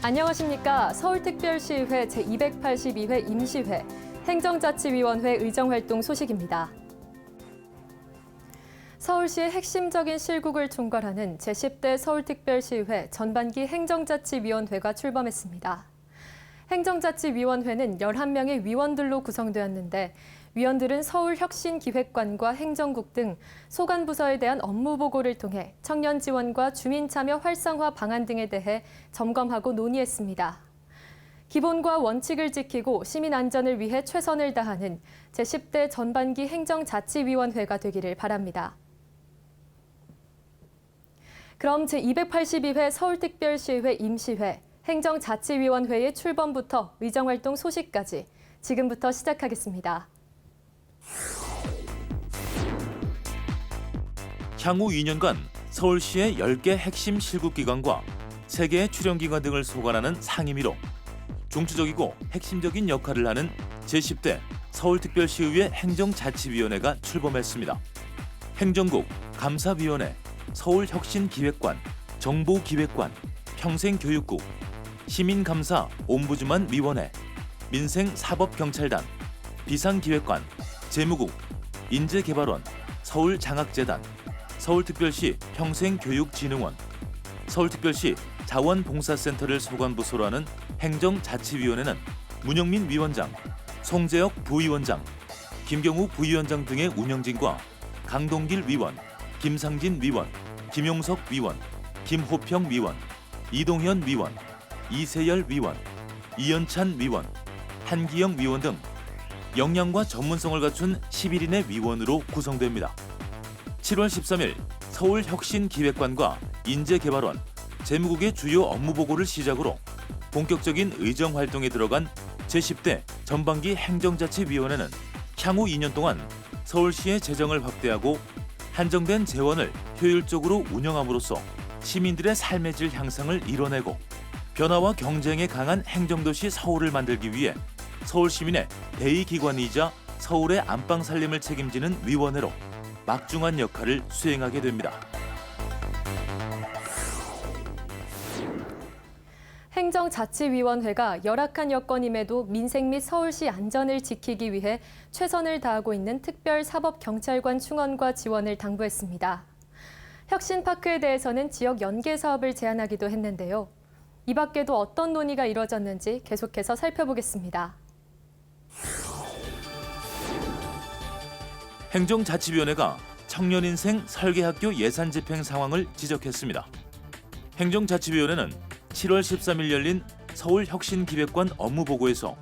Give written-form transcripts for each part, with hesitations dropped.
안녕하십니까. 서울특별시의회 제282회 임시회 행정자치위원회 의정활동 소식입니다. 서울시의 핵심적인 실국을 총괄하는 제10대 서울특별시의회 전반기 행정자치위원회가 출범했습니다. 행정자치위원회는 11명의 위원들로 구성되었는데 위원들은 서울혁신기획관과 행정국 등 소관부서에 대한 업무 보고를 통해 청년 지원과 주민 참여 활성화 방안 등에 대해 점검하고 논의했습니다. 기본과 원칙을 지키고 시민 안전을 위해 최선을 다하는 제10대 전반기 행정자치위원회가 되기를 바랍니다. 그럼 제282회 서울특별시의회 임시회 행정자치위원회의 출범부터 의정활동 소식까지 지금부터 시작하겠습니다. 향후 2년간 서울시의 10개 핵심 실국기관과 3개의 출연기관 등을 소관하는 상임위로 중추적이고 핵심적인 역할을 하는 제10대 서울특별시의회 행정자치위원회가 출범했습니다. 행정국, 감사위원회, 서울혁신기획관, 정보기획관, 평생교육국, 시민감사 옴부즈만 위원회, 민생사법경찰단, 비상기획관, 재무국, 인재개발원, 서울장학재단, 서울특별시 평생교육진흥원, 서울특별시 자원봉사센터를 소관부서로 하는 행정자치위원회는 문영민 위원장, 송재혁 부위원장, 김경우 부위원장 등의 운영진과 강동길 위원, 김상진 위원, 김용석 위원, 김호평 위원, 이동현 위원, 이세열 위원, 이연찬 위원, 한기영 위원 등 역량과 전문성을 갖춘 11인의 위원으로 구성됩니다. 7월 13일 서울혁신기획관과 인재개발원, 재무국의 주요 업무 보고를 시작으로 본격적인 의정활동에 들어간 제10대 전반기 행정자치위원회는 향후 2년 동안 서울시의 재정을 확대하고 한정된 재원을 효율적으로 운영함으로써 시민들의 삶의 질 향상을 이뤄내고 변화와 경쟁에 강한 행정도시 서울을 만들기 위해 서울 시민의 대의기관이자 서울의 안방 살림을 책임지는 위원회로 막중한 역할을 수행하게 됩니다. 행정자치위원회가 열악한 여건임에도 민생 및 서울시 안전을 지키기 위해 최선을 다하고 있는 특별사법경찰관 충원과 지원을 당부했습니다. 혁신파크에 대해서는 지역 연계 사업을 제안하기도 했는데요. 이 밖에도 어떤 논의가 이뤄졌는지 계속해서 살펴보겠습니다. 행정자치위원회가 청년인생 설계학교 예산 집행 상황을 지적했습니다. 행정자치위원회는 7월 13일 열린 서울혁신기획관 업무보고에서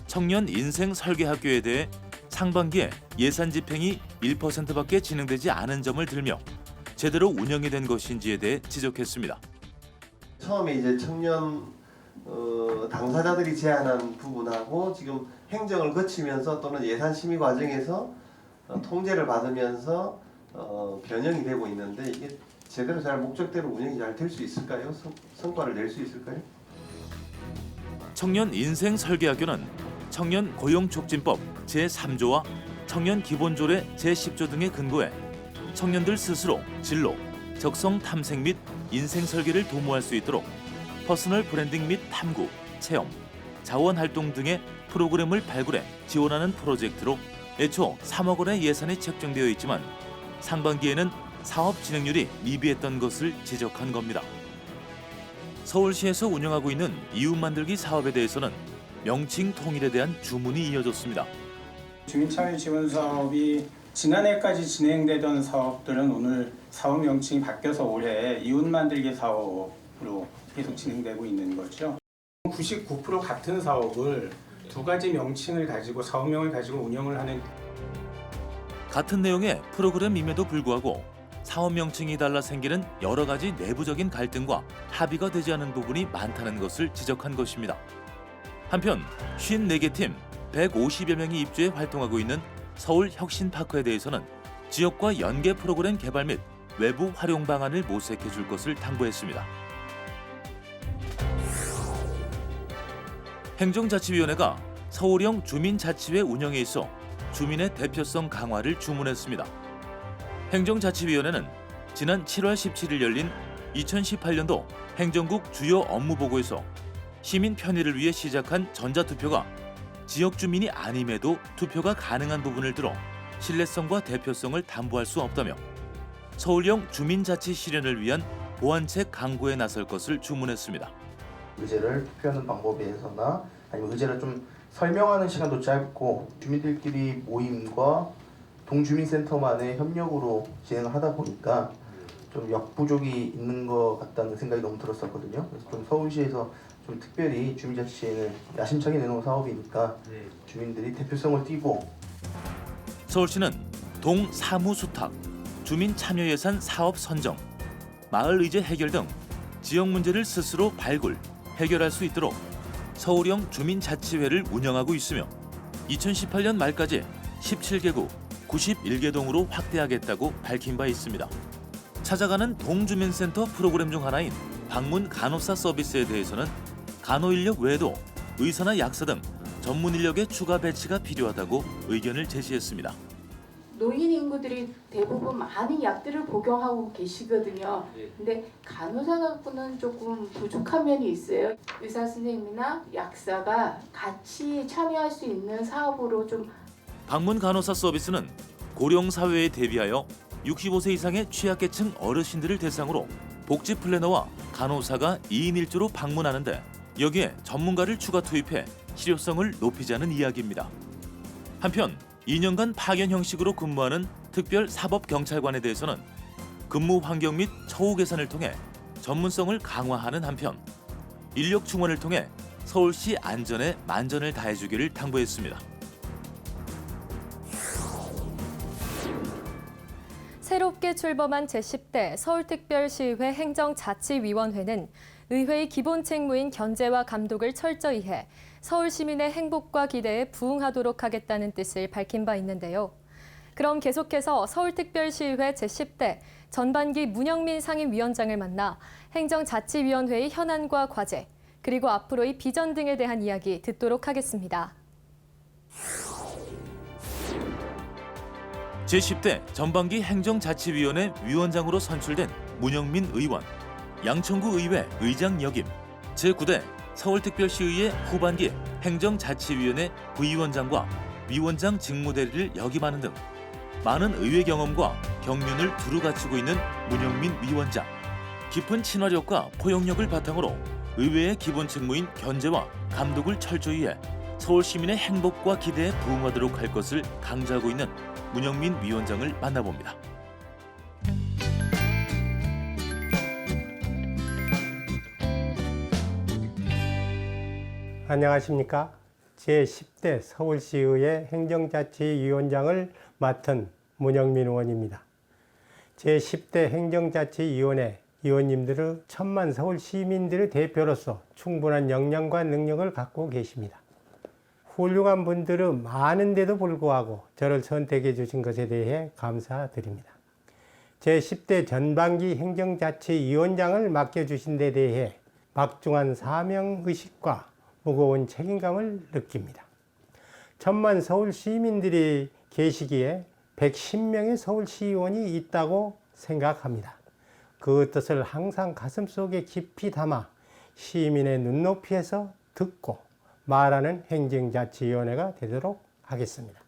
청년 인생 설계학교에 대해 상반기에 예산 집행이 1%밖에 진행되지 않은 점을 들며 제대로 운영이 된 것인지에 대해 지적했습니다. 처음에 이제 청년 당사자들이 제안한 부분하고 지금 행정을 거치면서 또는 예산 심의 과정에서 통제를 받으면서 변형이 되고 있는데 이게 제대로 잘 목적대로 운영이 잘 될 수 있을까요? 성과를 낼 수 있을까요? 청년 인생 설계학교는 청년 고용촉진법 제3조와 청년 기본조례 제10조 등에 근거해 청년들 스스로 진로, 적성 탐색 및 인생 설계를 도모할 수 있도록 퍼스널 브랜딩 및 탐구, 체험, 자원 활동 등의 프로그램을 발굴해 지원하는 프로젝트로 애초 3억 원의 예산이 책정되어 있지만 상반기에는 사업 진행률이 미비했던 것을 지적한 겁니다. 서울시에서 운영하고 있는 이웃 만들기 사업에 대해서는 명칭 통일에 대한 주문이 이어졌습니다. 주민참여 지원 사업이 지난해까지 진행되던 사업들은 오늘 사업 명칭이 바뀌어서 올해 이웃 만들기 사업으로 계속 진행되고 있는 거죠. 99% 같은 사업을 두 가지 명칭을 가지고 사업명을 가지고 운영을 하는 같은 내용의 프로그램임에도 불구하고 사업 명칭이 달라 생기는 여러 가지 내부적인 갈등과 합의가 되지 않은 부분이 많다는 것을 지적한 것입니다. 한편 54개 팀 150여 명이 입주해 활동하고 있는 서울혁신파크에 대해서는 지역과 연계 프로그램 개발 및 외부 활용 방안을 모색해 줄 것을 당부했습니다. 행정자치위원회가 서울형 주민자치회 운영에 있어 주민의 대표성 강화를 주문했습니다. 행정자치위원회는 지난 7월 17일 열린 2018년도 행정국 주요 업무보고에서 시민 편의를 위해 시작한 전자투표가 지역 주민이 아님에도 투표가 가능한 부분을 들어 신뢰성과 대표성을 담보할 수 없다며 서울형 주민자치 실현을 위한 보완책 강구에 나설 것을 주문했습니다. 의제를 투표하는 방법에 대해서나 아니면 의제를 좀 설명하는 시간도 짧고 주민들끼리 모임과 동주민센터만의 협력으로 진행을 하다 보니까 좀 역부족이 있는 것 같다는 생각이 너무 들었었거든요. 그래서 좀 서울시에서 좀 특별히 주민자치제를 야심차게 내놓은 사업이니까 주민들이 대표성을 띠고 서울시는 동사무수탁, 주민 참여 예산 사업 선정, 마을 의제 해결 등 지역 문제를 스스로 발굴, 해결할 수 있도록 서울형 주민자치회를 운영하고 있으며 2018년 말까지 17개구 91개 동으로 확대하겠다고 밝힌 바 있습니다. 찾아가는 동주민센터 프로그램 중 하나인 방문 간호사 서비스에 대해서는 간호 인력 외에도 의사나 약사 등 전문 인력의 추가 배치가 필요하다고 의견을 제시했습니다. 노인 인구들이 대부분 많은 약들을 복용하고 계시거든요. 근데 간호사 갖고는 조금 부족한 면이 있어요. 의사 선생님이나 약사가 같이 참여할 수 있는 사업으로 좀 방문 간호사 서비스는 고령 사회에 대비하여 65세 이상의 취약계층 어르신들을 대상으로 복지 플래너와 간호사가 2인 1조로 방문하는데 여기에 전문가를 추가 투입해 실효성을 높이자는 이야기입니다. 한편 2년간 파견 형식으로 근무하는 특별 사법경찰관에 대해서는 근무 환경 및 처우 개선을 통해 전문성을 강화하는 한편 인력 충원을 통해 서울시 안전에 만전을 다해주기를 당부했습니다. 새롭게 출범한 제10대 서울특별시의회 행정자치위원회는 의회의 기본 책무인 견제와 감독을 철저히 해 서울 시민의 행복과 기대에 부응하도록 하겠다는 뜻을 밝힌 바 있는데요. 그럼 계속해서 서울특별시의회 제10대 전반기 문영민 상임위원장을 만나 행정자치위원회의 현안과 과제, 그리고 앞으로의 비전 등에 대한 이야기 듣도록 하겠습니다. 제10대 전반기 행정자치위원회 위원장으로 선출된 문영민 의원, 양천구 의회 의장 역임, 제9대 서울특별시의회 후반기 행정자치위원회 부위원장과 위원장 직무대리를 역임하는 등 많은 의회 경험과 경륜을 두루 갖추고 있는 문영민 위원장. 깊은 친화력과 포용력을 바탕으로 의회의 기본 책무인 견제와 감독을 철저히 해 서울 시민의 행복과 기대에 부응하도록 할 것을 강조하고 있는 문영민 위원장을 만나봅니다. 안녕하십니까. 제10대 서울시의회 행정자치위원장을 맡은 문영민 의원입니다. 제10대 행정자치위원회 위원님들은 천만 서울 시민들의 대표로서 충분한 역량과 능력을 갖고 계십니다. 훌륭한 분들은 많은데도 불구하고 저를 선택해 주신 것에 대해 감사드립니다. 제10대 전반기 행정자치위원장을 맡겨주신 데 대해 막중한 사명의식과 무거운 책임감을 느낍니다. 천만 서울 시민들이 계시기에 110명의 서울시의원이 있다고 생각합니다. 그 뜻을 항상 가슴속에 깊이 담아 시민의 눈높이에서 듣고 말하는 행정자치위원회가 되도록 하겠습니다.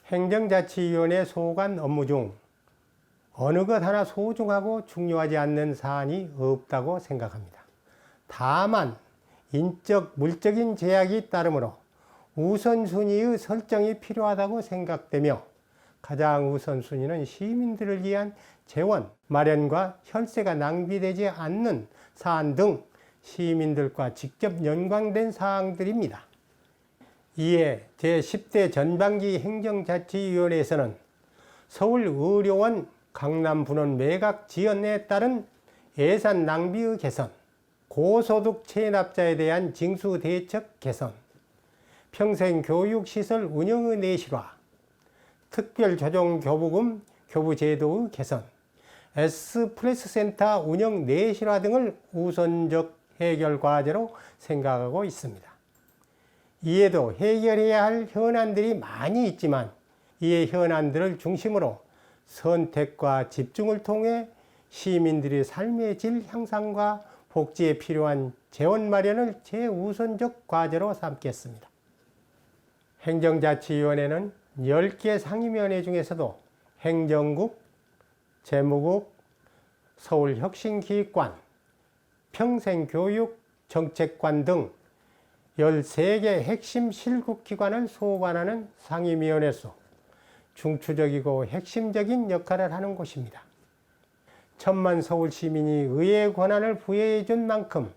행정자치위원회 소관 업무 중 어느 것 하나 소중하고 중요하지 않는 사안이 없다고 생각합니다. 다만 인적, 물적인 제약이 따르므로 우선순위의 설정이 필요하다고 생각되며 가장 우선순위는 시민들을 위한 재원, 마련과 혈세가 낭비되지 않는 사안 등 시민들과 직접 연관된 사항들입니다. 이에 제10대 전반기 행정자치위원회에서는 서울의료원 강남분원 매각 지연에 따른 예산 낭비의 개선, 고소득 체납자에 대한 징수 대책 개선, 평생교육시설 운영의 내실화, 특별조정교부금 교부제도의 개선, S프레스센터 운영 내실화 등을 우선적 해결 과제로 생각하고 있습니다. 이에도 해결해야 할 현안들이 많이 있지만 이에 현안들을 중심으로 선택과 집중을 통해 시민들의 삶의 질 향상과 복지에 필요한 재원 마련을 최우선적 과제로 삼겠습니다. 행정자치위원회는 10개 상임위원회 중에서도 행정국, 재무국, 서울혁신기획관, 평생교육정책관 등 13개 핵심 실국기관을 소관하는 상임위원회소 중추적이고 핵심적인 역할을 하는 곳입니다. 천만 서울 시민이 의회 권한을 부여해 준 만큼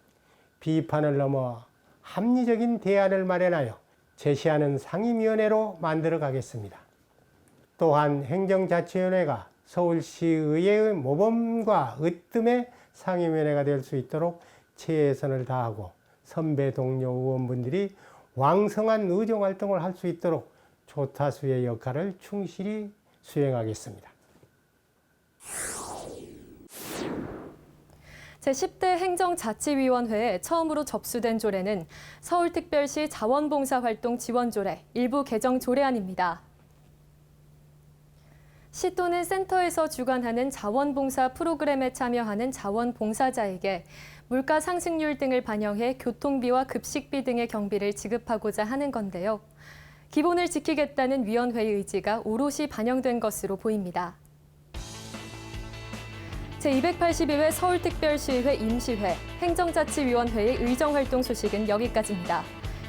비판을 넘어 합리적인 대안을 마련하여 제시하는 상임위원회로 만들어 가겠습니다. 또한 행정자치위원회가 서울시의회의 모범과 으뜸의 상임위원회가 될 수 있도록 최선을 다하고 선배 동료 의원분들이 왕성한 의정활동을 할 수 있도록 조타수의 역할을 충실히 수행하겠습니다. 제10대 행정자치위원회에 처음으로 접수된 조례는 서울특별시 자원봉사활동 지원조례 일부 개정 조례안입니다. 시 또는 센터에서 주관하는 자원봉사 프로그램에 참여하는 자원봉사자에게 물가 상승률 등을 반영해 교통비와 급식비 등의 경비를 지급하고자 하는 건데요. 기본을 지키겠다는 위원회의 의지가 오롯이 반영된 것으로 보입니다. 제282회 서울특별시의회 임시회 행정자치위원회의 의정활동 소식은 여기까지입니다.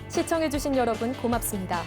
시청해주신 여러분 고맙습니다.